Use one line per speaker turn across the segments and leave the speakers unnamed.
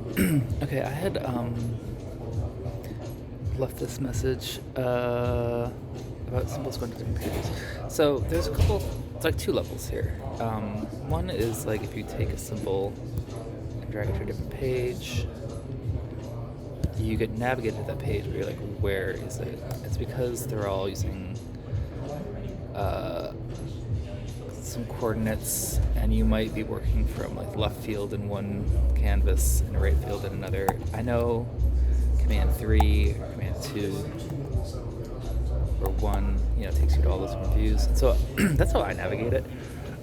Okay, I had left this message about symbols going to different pages. So there's a couple, it's like two levels here. One is like if you take a symbol and drag it to a different page, you get navigated to that page where you're like, where is it? It's because they're all using uh, some coordinates, and you might be working from like left field in one canvas and right field in another. I know Command 3 or Command 2 or 1, takes you to all those different views. And so that's how I navigate it.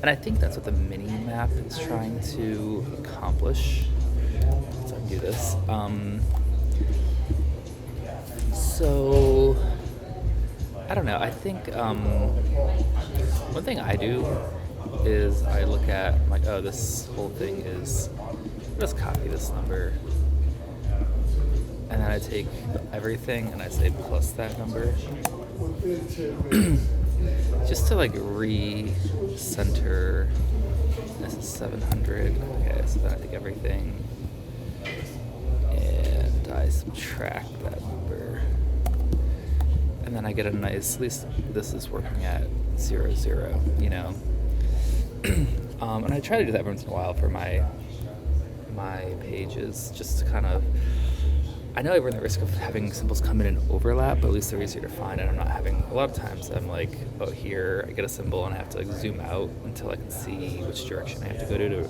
And I think that's what the mini map is trying to accomplish. So I can do this. So I don't know. I think one thing I do is I look at, I'm like, oh, this whole thing is, let's copy this number, and then I take everything and I say plus that number, just to like re-center. This is 700. Okay, so then I take everything and I subtract that number, and then I get a nice, at least this is working at 0, 0, and I try to do that every once in a while for my pages, just to kind of, I know I run the risk of having symbols come in and overlap, but at least they're easier to find, and I'm not having, a lot of times I'm like, oh, here, I get a symbol and I have to like zoom out until I can see which direction I have to go to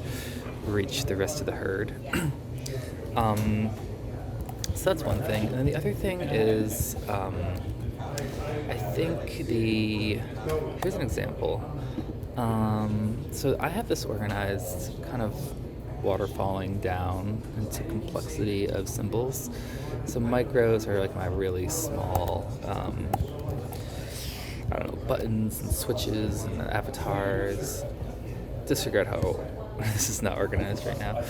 reach the rest of the herd. So that's one thing. And then the other thing is, I think here's an example. So I have this organized kind of waterfalling down into complexity of symbols. So micros are like my really small, I don't know, buttons and switches and avatars. Disregard how this is not organized right now.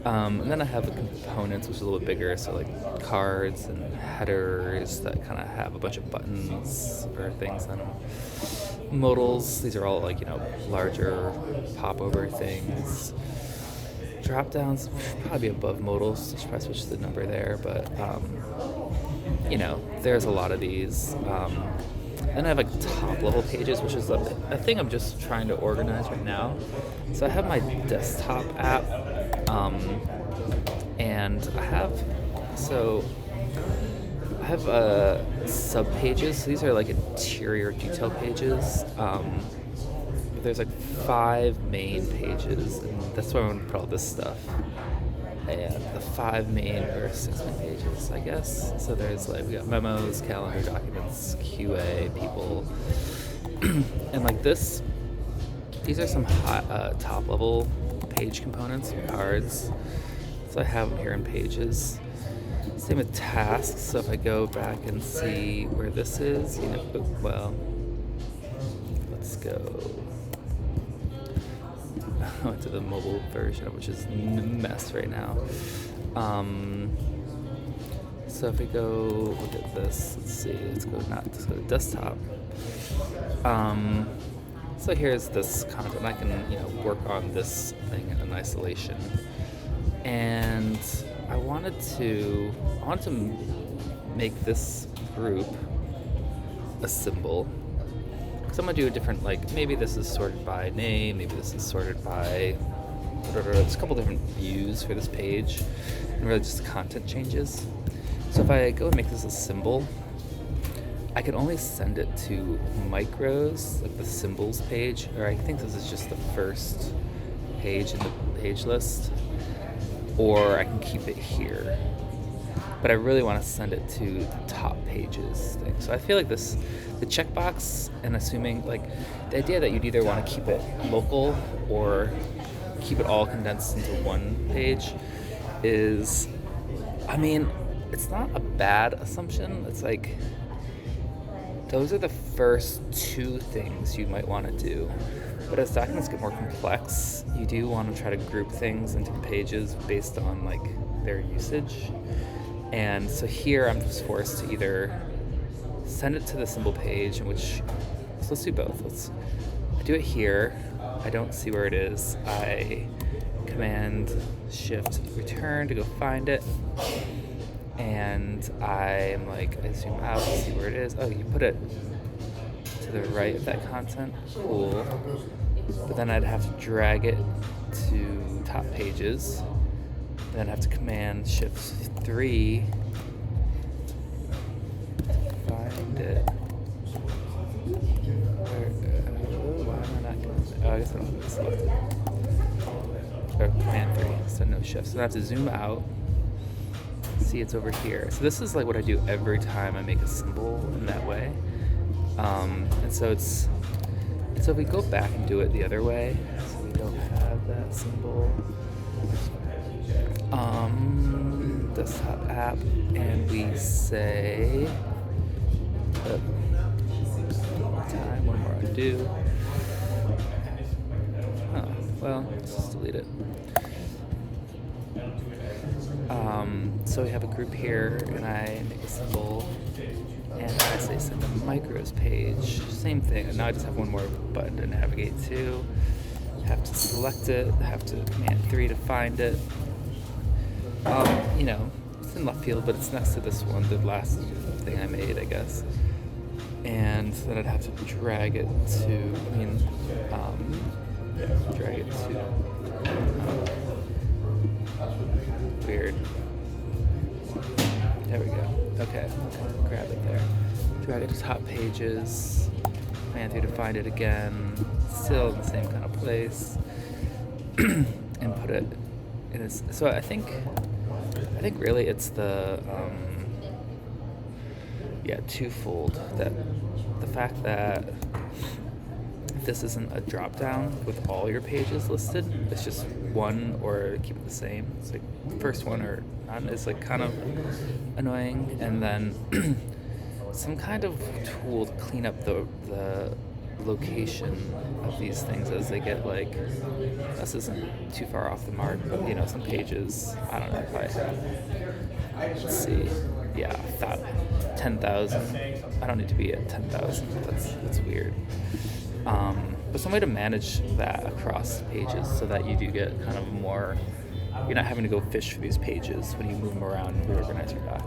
And then I have the components, which is a little bit bigger, so like cards and headers that kind of have a bunch of buttons or things on them. Modals, these are all like, larger popover things. Drop downs, probably above modals, so should probably switch the number there, but there's a lot of these. Then I have like top level pages, which is a thing I'm just trying to organize right now. So I have my desktop app, and I have sub pages. So these are like interior detail pages. There's like 5 main pages, and that's where I'm gonna put all this stuff. And the 5 main or 6 main pages, I guess. So there's like, we got memos, calendar, documents, QA, people, and like this. These are some top level page components, cards. So I have them here in pages. Same with tasks. So if I go back and see where this is, let's go. I went to the mobile version, which is a mess right now. So if we go look at this, let's see, let's go to desktop. So here's this content. I can, work on this thing in isolation. And I want to make this group a symbol. So I'm gonna do a different, like, maybe this is sorted by name, maybe this is sorted by, there's a couple different views for this page, and really just content changes. So if I go and make this a symbol, I can only send it to micros, like the symbols page, or I think this is just the first page in the page list, or I can keep it here. But I really want to send it to the top pages thing. So I feel like the checkbox, and assuming like the idea that you'd either want to keep it local or keep it all condensed into one page is, it's not a bad assumption. It's like, those are the first 2 things you might want to do. But as documents get more complex, you do want to try to group things into pages based on like their usage. And so here I'm just forced to either send it to the symbol page, so let's do both. I do it here. I don't see where it is. I command Shift return to go find it. And I'm like, I zoom out to see where it is. Oh, you put it to the right of that content. Cool. But then I'd have to drag it to top pages. Then I'd have to Command Shift 3 to find it. Why am I not going to? Oh, I guess I don't have it selected. Or Command 3, so no shift. So I have to zoom out. See, it's over here. So this is like what I do every time I make a symbol in that way. And so it's so if we go back and do it the other way, so we don't have that symbol. Desktop app, and we say one more undo. Oh, well, let's just delete it. So we have a group here, and I make a symbol, and I say send a micros page. Same thing, and now I just have one more button to navigate to. Have to select it, have to Command 3 to find it. It's in left field, but it's next to this one, the last thing I made, I guess. And then I'd have to drag it to, weird. There we go. Okay, grab it there. Drag it to top pages. Command 3 to find it again. Still in the same kind of place. And put it in its. So I think really it's the twofold, that the fact that this isn't a drop down with all your pages listed, it's just one or keep it the same. It's like first one or none is like kind of annoying, and then some kind of tool to clean up the location of these things as they get like, this isn't too far off the mark, but some pages, I don't know if I have, let's see, 10,000. I don't need to be at 10,000. That's weird. But some way to manage that across pages so that you do get kind of more, you're not having to go fish for these pages when you move them around and reorganize your doc.